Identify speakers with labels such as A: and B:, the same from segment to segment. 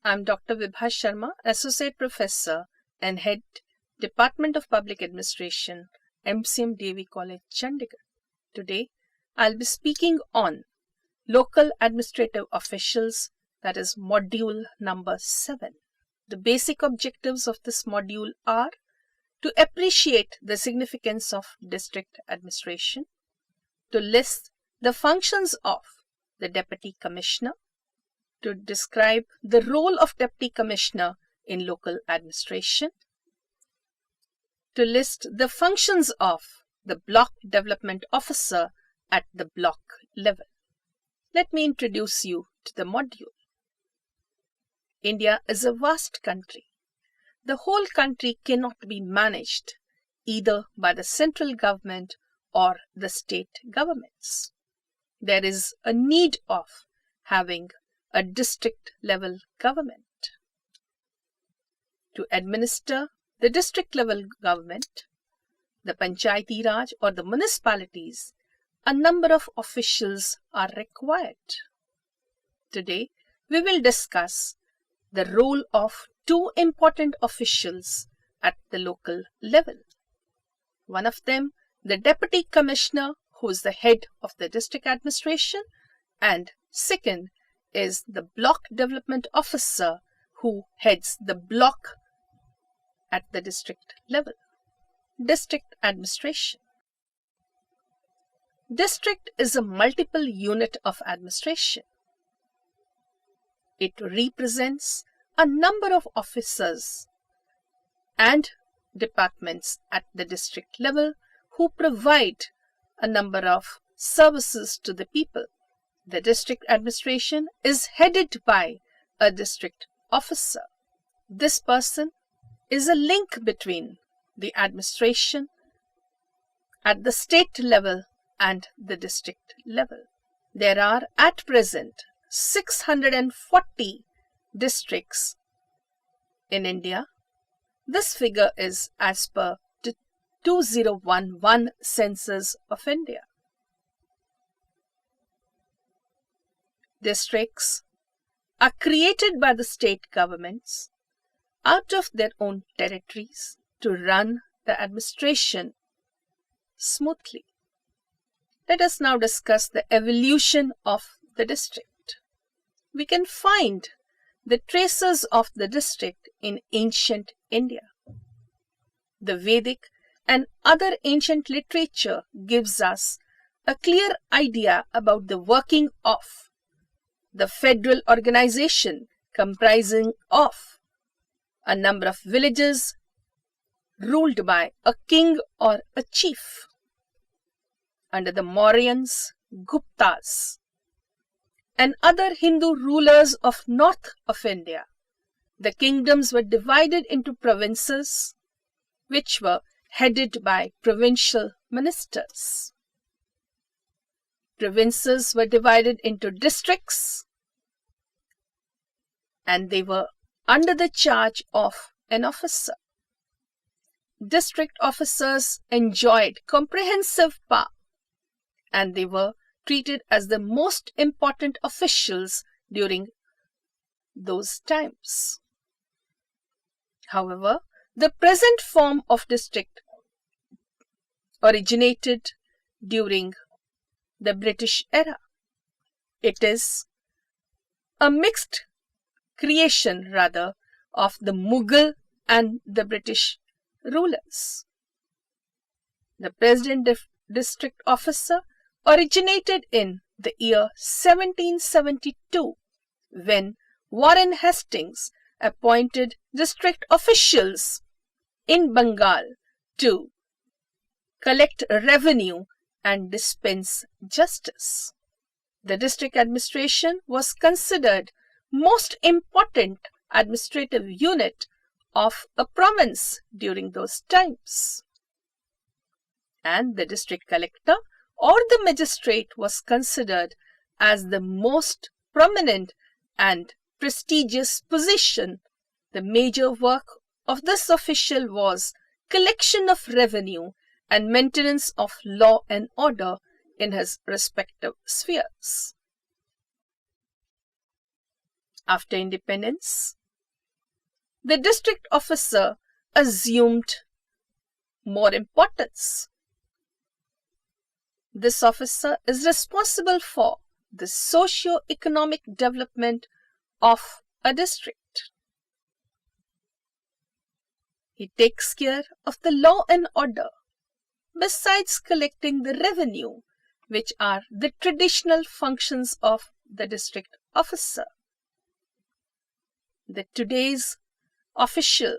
A: I'm Dr. Vibha Sharma, Associate Professor and Head, Department of Public Administration, MCM Devi College, Chandigarh. Today, I'll be speaking on Local Administrative Officials, that is Module number 7. The basic objectives of this module are to appreciate the significance of district administration, to list the functions of the Deputy Commissioner, to describe the role of Deputy Commissioner in local administration, to list the functions of the Block Development Officer at the block level. Let me introduce you to the module. India is a vast country. The whole country cannot be managed either by the central government or the state governments. There is a need of having a district level government. To administer the district level government, the Panchayati Raj or the municipalities, a number of officials are required. Today, we will discuss the role of two important officials at the local level. One of them, the Deputy Commissioner, who is the head of the district administration, and second is the Block Development Officer, who heads the block at the district level. District administration. District is a multiple unit of administration. It represents a number of officers and departments at the district level who provide a number of services to the people. The district administration is headed by a district officer. This person is a link between the administration at the state level and the district level. There are at present 640 districts in India. This figure is as per the 2011 Census of India. Districts are created by the state governments out of their own territories to run the administration smoothly. Let us now discuss the evolution of the district. We can find the traces of the district in ancient India. The Vedic and other ancient literature gives us a clear idea about the working of the federal organization comprising of a number of villages ruled by a king or a chief. Under the Mauryans, Guptas, and other Hindu rulers of north of India, the kingdoms were divided into provinces which were headed by provincial ministers. Provinces were divided into districts and they were under the charge of an officer. District officers enjoyed comprehensive power and they were treated as the most important officials during those times. However, the present form of district originated during the British era. It is a mixed creation rather of the Mughal and the British rulers. The present district officer originated in the year 1772 when Warren Hastings appointed district officials in Bengal to collect revenue and dispense justice. The district administration was considered most important administrative unit of a province during those times. And the district collector or the magistrate was considered as the most prominent and prestigious position. The major work of this official was collection of revenue and maintenance of law and order in his respective spheres. After independence, the district officer assumed more importance. This officer is responsible for the socio-economic development of a district. He takes care of the law and order, besides collecting the revenue, which are the traditional functions of the district officer. Today's official,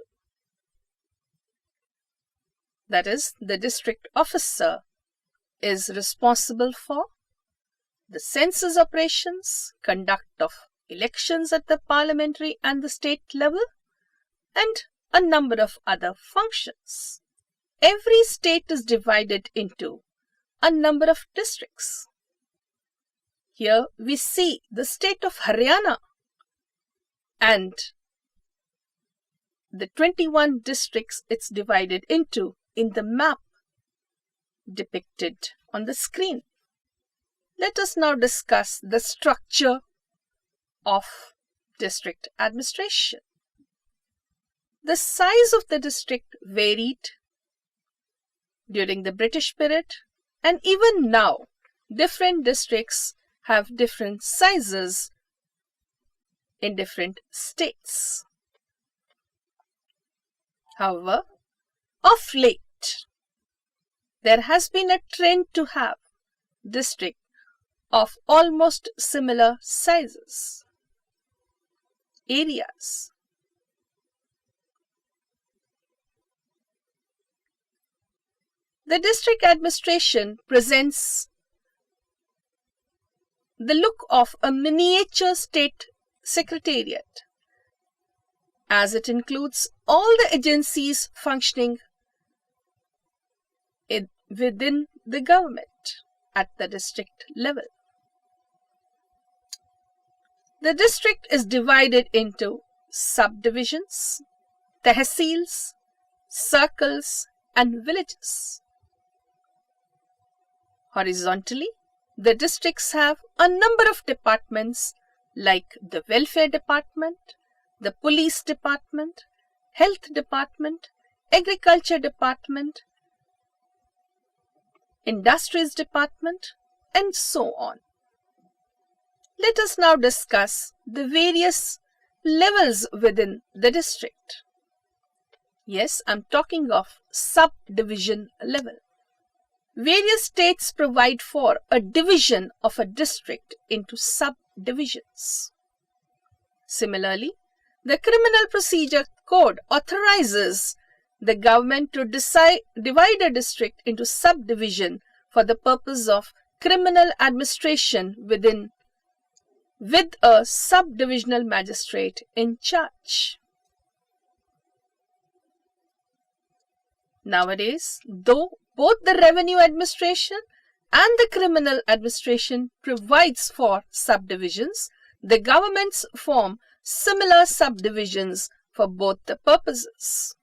A: that is, the district officer, is responsible for the census operations, conduct of elections at the parliamentary and the state level, and a number of other functions. Every state is divided into a number of districts. Here we see the state of Haryana and the 21 districts it's divided into in the map depicted on the screen. Let us now discuss the structure of district administration. The size of the district varied during the British period, and even now different districts have different sizes in different states. However, of late, there has been a trend to have districts of almost similar sizes, areas. The district administration presents the look of a miniature state secretariat, as it includes all the agencies functioning within the government at the district level. The district is divided into subdivisions, tehsils, circles, and villages. Horizontally, the districts have a number of departments like the welfare department, the police department, health department, agriculture department, industries department, and so on. Let us now discuss the various levels within the district. Yes, I'm talking of subdivision level. Various states provide for a division of a district into subdivisions. Similarly, the Criminal Procedure Code authorizes the government to divide a district into subdivision for the purpose of criminal administration with a subdivisional magistrate in charge. Nowadays, though both the revenue administration and the criminal administration provides for subdivisions, the governments form similar subdivisions for both the purposes.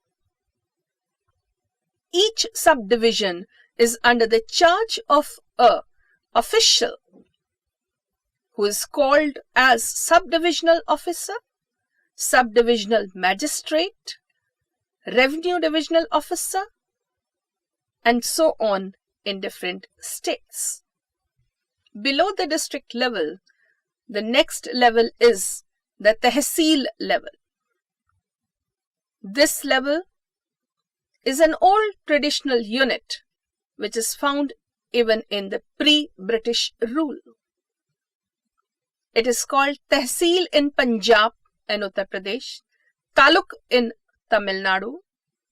A: Each subdivision is under the charge of an official who is called as subdivisional officer, subdivisional magistrate, revenue divisional officer, and so on in different states. Below the district level, the next level is the tehsil level. This level is an old traditional unit which is found even in the pre-British rule. It is called tehsil in Punjab and Uttar Pradesh, taluk in Tamil Nadu,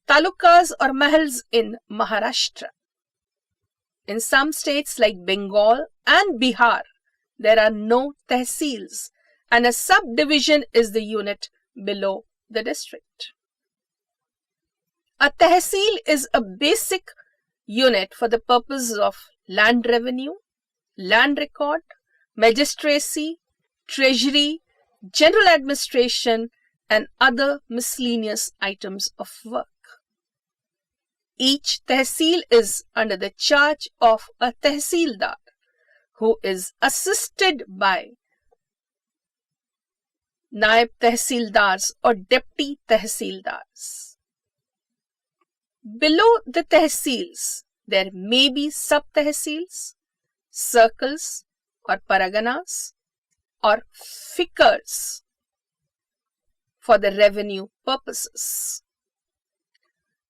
A: talukas or mahals in Maharashtra. In some states like Bengal and Bihar, there are no tehsils, and a subdivision is the unit below the district. A tehsil is a basic unit for the purposes of land revenue, land record, magistracy, treasury, general administration, and other miscellaneous items of work. Each tehsil is under the charge of a tehsildar, who is assisted by Naib Tehsildars or Deputy Tehsildars. Below the Tehsils, there may be sub-Tehsils, circles or paraganas or fikrs for the revenue purposes.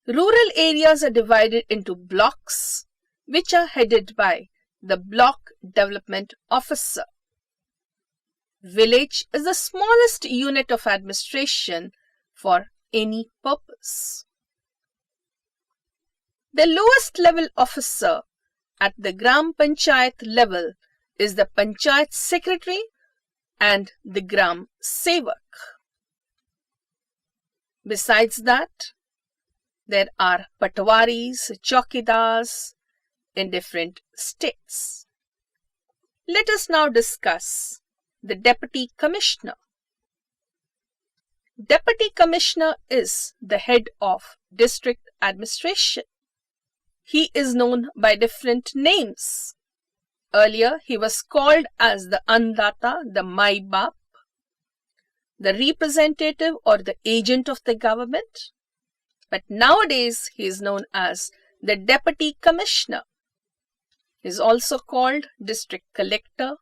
A: Rural areas are divided into blocks which are headed by the Block Development Officer. Village is the smallest unit of administration for any purpose. The lowest level officer at the Gram Panchayat level is the Panchayat Secretary and the Gram Sevak. Besides that, there are patwaris, chowkidars in different states. Let us now discuss the Deputy Commissioner. Deputy Commissioner is the head of district administration. He is known by different names. Earlier, he was called as the Andata, the Mai Bap, the representative or the agent of the government. But nowadays, he is known as the Deputy Commissioner. He is also called District Collector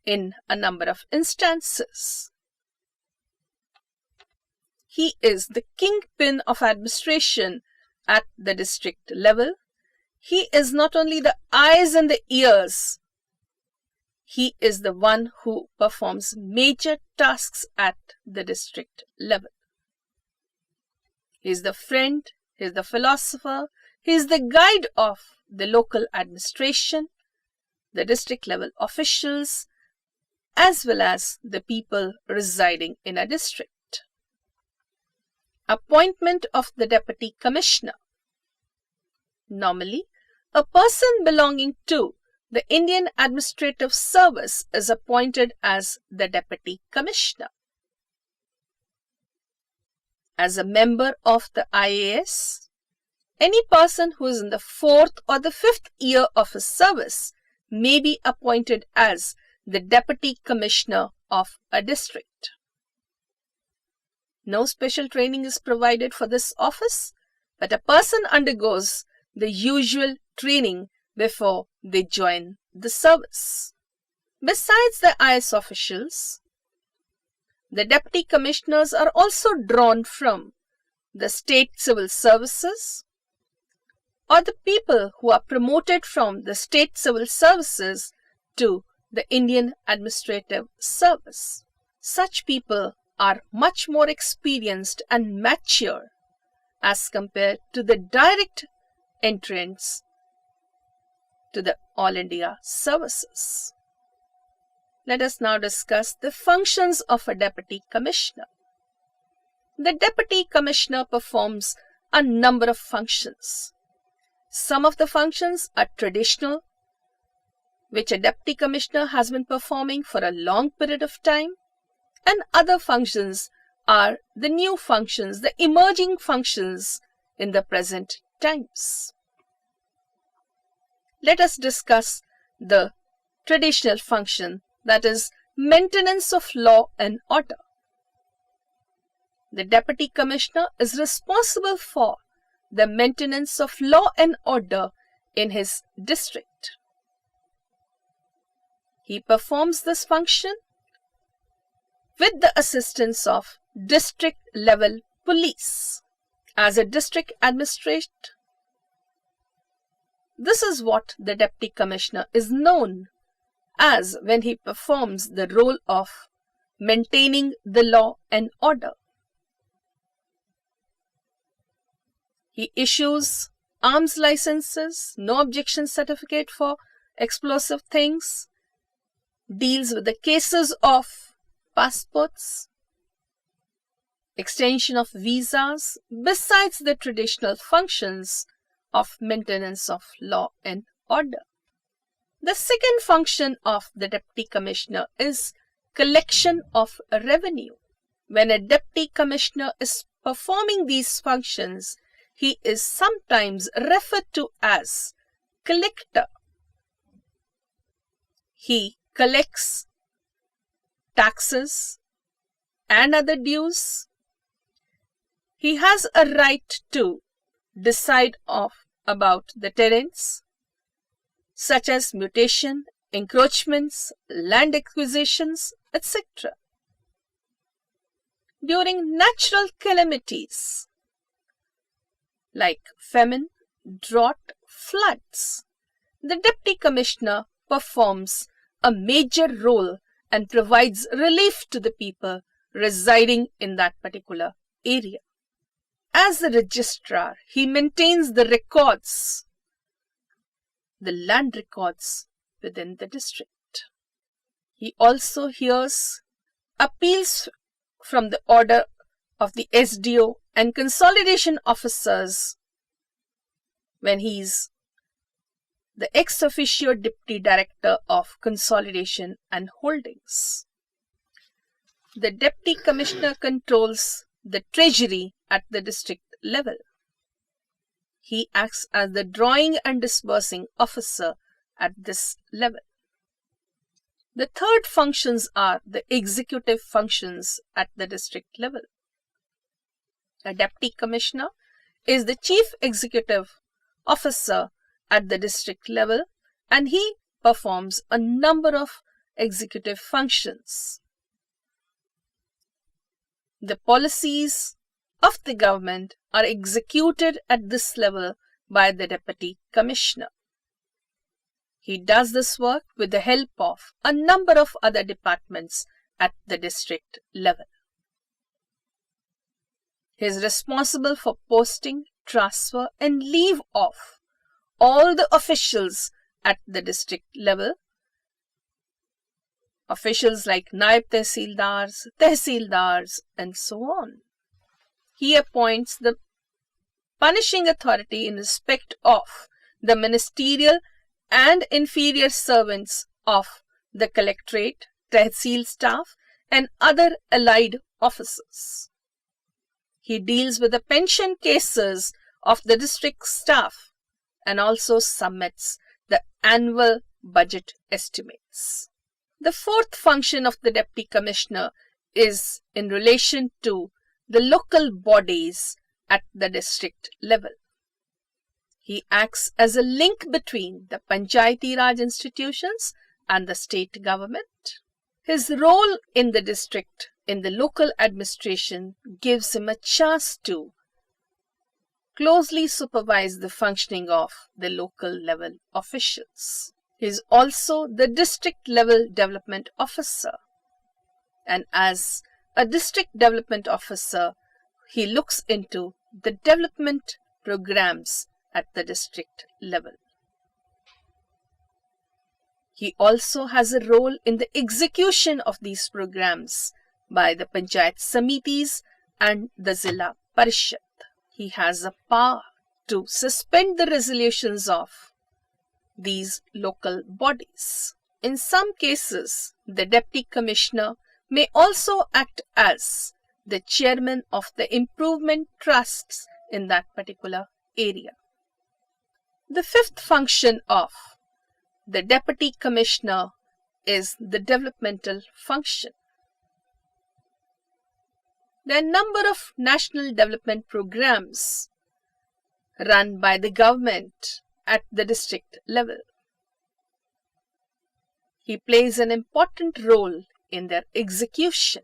A: in a number of instances. He is the kingpin of administration at the district level. He is not only the eyes and the ears, he is the one who performs major tasks at the district level. He is the friend, he is the philosopher, he is the guide of the local administration, the district level officials, as well as the people residing in a district. Appointment of the Deputy Commissioner. Normally, a person belonging to the Indian Administrative Service is appointed as the Deputy Commissioner. As a member of the IAS, any person who is in the 4th or the 5th year of his service may be appointed as the Deputy Commissioner of a district. No special training is provided for this office, but a person undergoes the usual training before they join the service. Besides the IAS officials, the Deputy Commissioners are also drawn from the state civil services or the people who are promoted from the state civil services to the Indian Administrative Service. Such people are much more experienced and mature as compared to the direct entrants to the All India services. Let us now discuss the functions of a Deputy Commissioner. The Deputy Commissioner performs a number of functions. Some of the functions are traditional, which a Deputy Commissioner has been performing for a long period of time, and other functions are the new functions, the emerging functions in the present times. Let us discuss the traditional function, that is, maintenance of law and order. The Deputy Commissioner is responsible for the maintenance of law and order in his district. He performs this function with the assistance of district level police. As a district administrator, this is what the Deputy Commissioner is known as when he performs the role of maintaining the law and order. He issues arms licenses, no objection certificate for explosive things, deals with the cases of passports, extension of visas, besides the traditional functions of maintenance of law and order. The second function of the Deputy Commissioner is collection of revenue. When a Deputy Commissioner is performing these functions, he is sometimes referred to as collector. He collects taxes and other dues. He has a right to decide about the terrains, such as mutation, encroachments, land acquisitions, etc. During natural calamities like famine, drought, floods, the Deputy Commissioner performs a major role and provides relief to the people residing in that particular area. As the registrar, he maintains the records, the land records within the district. He also hears appeals from the order of the SDO and consolidation officers when he is the ex officio Deputy Director of Consolidation and Holdings. The Deputy Commissioner controls the treasury at the district level. He acts as the drawing and disbursing officer at this level. The third functions are the executive functions at the district level. A Deputy Commissioner is the Chief Executive Officer at the district level, and he performs a number of executive functions. The policies of the government are executed at this level by the Deputy Commissioner. He does this work with the help of a number of other departments at the district level. He is responsible for posting, transfer, and leave off all the officials at the district level. Officials like Naib Tehsildars, and so on. He appoints the punishing authority in respect of the ministerial and inferior servants of the collectorate, tehsil staff, and other allied officers. He deals with the pension cases of the district staff and also submits the annual budget estimates. The fourth function of the Deputy Commissioner is in relation to the local bodies at the district level. He acts as a link between the Panchayati Raj institutions and the state government. His role in the district, in the local administration, gives him a chance to closely supervise the functioning of the local level officials. He is also the district level development officer, and as a district development officer, he looks into the development programs at the district level. He also has a role in the execution of these programs by the Panchayat Samitis and the Zilla Parishad. He has a power to suspend the resolutions of these local bodies. In some cases, the Deputy Commissioner may also act as the chairman of the improvement trusts in that particular area. The fifth function of the Deputy Commissioner is the developmental function. There are a number of national development programs run by the government at the district level. He plays an important role in their execution.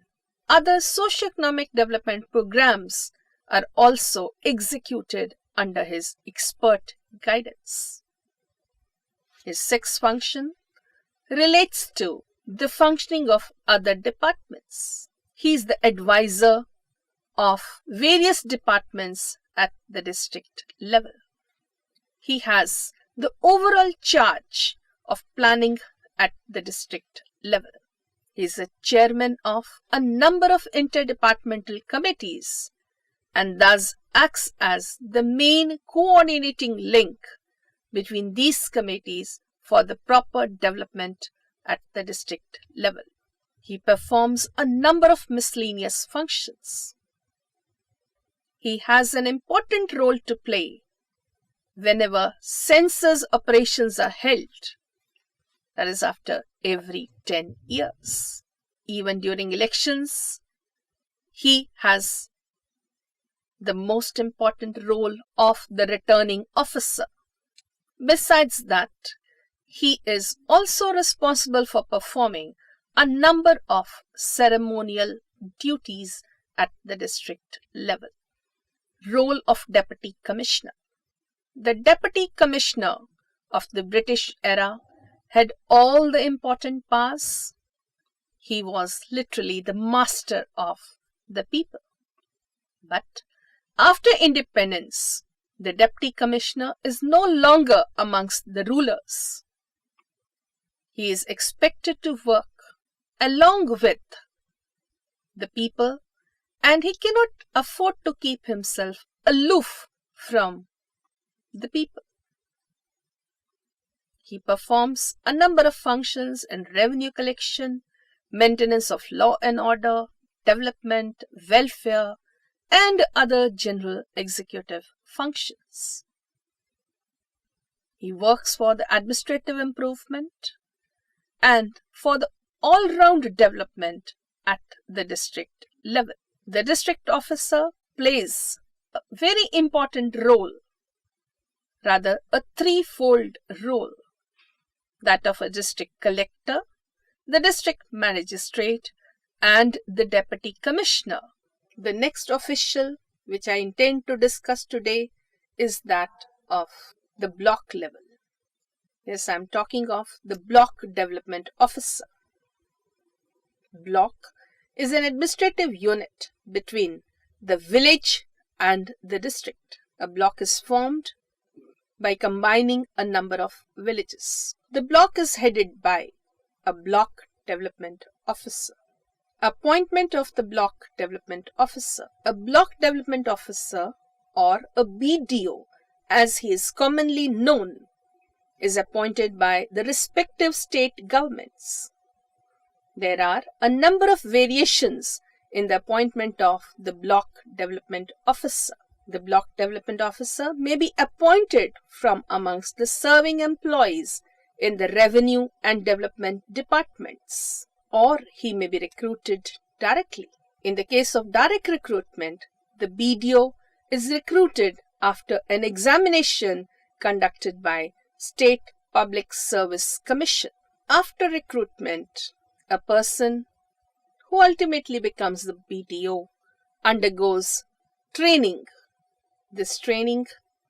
A: Other socio-economic development programs are also executed under his expert guidance. His sixth function relates to the functioning of other departments. He is the advisor of various departments at the district level. He has the overall charge of planning at the district level. He is the chairman of a number of interdepartmental committees and thus acts as the main coordinating link between these committees for the proper development at the district level. He performs a number of miscellaneous functions. He has an important role to play whenever census operations are held, that is after every 10 years. Even during elections, he has the most important role of the returning officer. Besides that, he is also responsible for performing a number of ceremonial duties at the district level. Role of Deputy Commissioner. The Deputy Commissioner of the British era had all the important powers. He was literally the master of the people. But after independence, the Deputy Commissioner is no longer amongst the rulers. He is expected to work along with the people, and he cannot afford to keep himself aloof from the people. He performs a number of functions in revenue collection, maintenance of law and order, development, welfare, and other general executive functions. He works for the administrative improvement and for the all-round development at the district level. The district officer plays a very important role, rather a threefold role, that of a district collector, the district magistrate, and the deputy commissioner. The next official which I intend to discuss today is that of the block level. Yes, I am talking of the block development officer. Block is an administrative unit between the village and the district. A block is formed by combining a number of villages. The block is headed by a block development officer. Appointment of the block development officer. A block development officer, or a BDO as he is commonly known, is appointed by the respective state governments. There are a number of variations in the appointment of the block development officer. The block development officer may be appointed from amongst the serving employees in the revenue and development departments, or he may be recruited directly. In the case of direct recruitment, the BDO is recruited after an examination conducted by State Public Service Commission. After recruitment, a person who ultimately becomes the BDO undergoes training. This training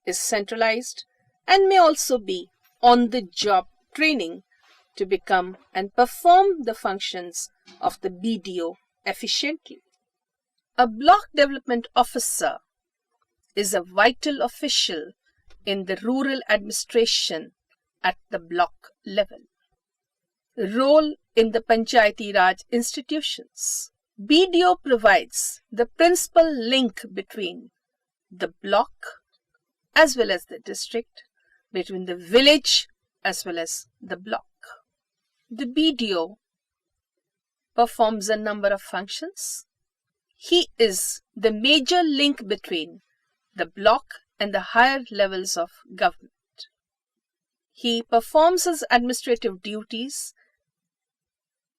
A: is centralized and may also be on-the-job training to become and perform the functions of the BDO efficiently. A block development officer is a vital official in the rural administration at the block level. Role in the Panchayati Raj institutions. BDO provides the principal link between the block as well as the district, between the village as well as the block. The BDO performs a number of functions. He is the major link between the block and the higher levels of government. He performs his administrative duties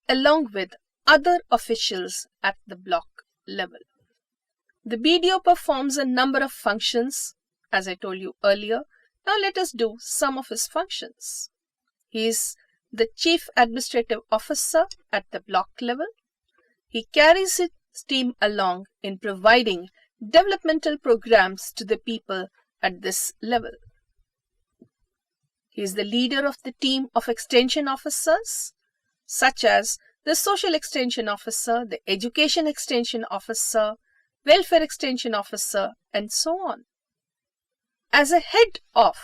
A: along with other officials at the block level. The BDO performs a number of functions, as I told you earlier. Now let us do some of his functions. He is the Chief Administrative Officer at the block level. He carries his team along in providing developmental programs to the people at this level. He is the leader of the team of extension officers, such as the Social Extension Officer, the Education Extension Officer, Welfare Extension Officer, and so on. As a head of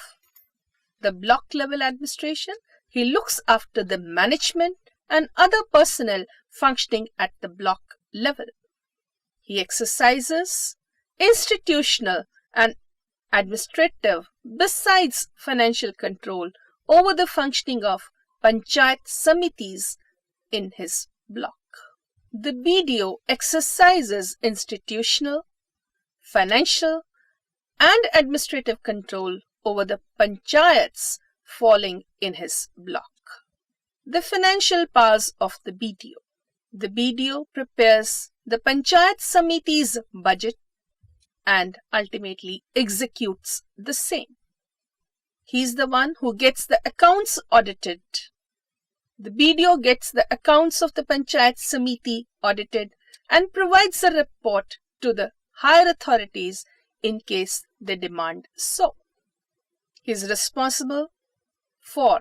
A: the block level administration, he looks after the management and other personnel functioning at the block level. He exercises institutional and administrative besides financial control over the functioning of Panchayat Samitis in his block. The BDO exercises institutional, financial, and administrative control over the panchayats falling in his block. The financial powers of the BDO. The BDO prepares the Panchayat Samiti's budget and ultimately executes the same. He is the one who gets the accounts audited. The BDO gets the accounts of the Panchayat Samiti audited and provides a report to the higher authorities in case they demand so. He is responsible for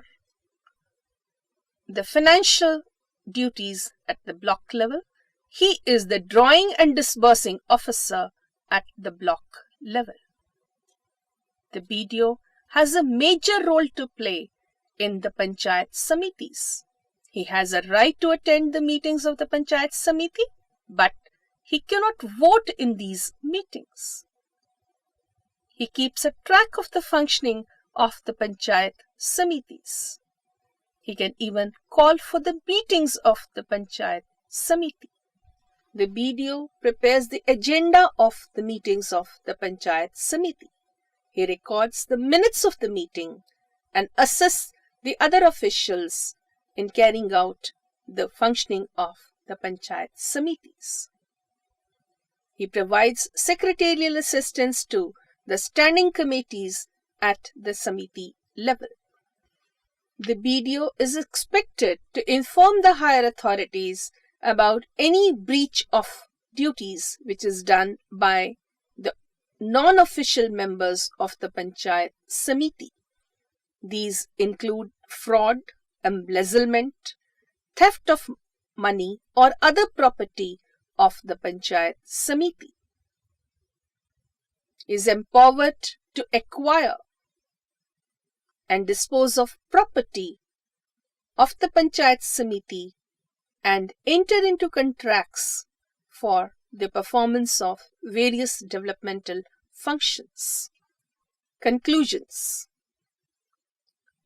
A: the financial duties at the block level. He is the drawing and disbursing officer at the block level. The BDO has a major role to play in the Panchayat Samitis. He has a right to attend the meetings of the Panchayat Samiti, but he cannot vote in these meetings. He keeps a track of the functioning of the Panchayat Samitis. He can even call for the meetings of the Panchayat Samiti. The BDO prepares the agenda of the meetings of the Panchayat Samiti. He records the minutes of the meeting and assists the other officials in carrying out the functioning of the Panchayat Samitis. He provides secretarial assistance to the standing committees at the Samiti level. The BDO is expected to inform the higher authorities about any breach of duties which is done by the non-official members of the Panchayat Samiti. These include fraud, embezzlement, theft of money or other property of the Panchayat Samiti. Is empowered to acquire and dispose of property of the Panchayat Samiti and enter into contracts for the performance of various developmental functions. Conclusions.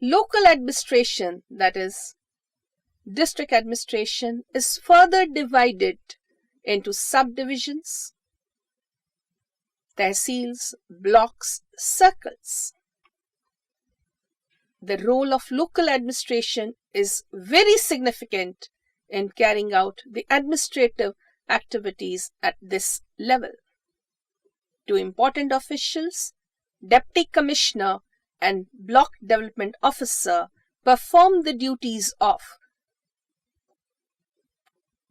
A: Local administration, that is, district administration, is further divided into subdivisions, tehsils, blocks, circles. The role of local administration is very significant in carrying out the administrative activities at this level. Two important officials, Deputy Commissioner and Block Development Officer, perform the duties of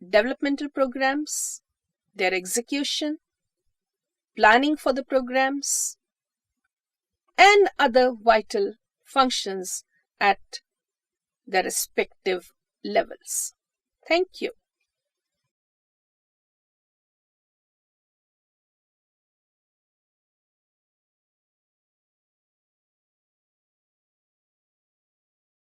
A: developmental programs, their execution, planning for the programs, and other vital functions at their respective levels. Thank you.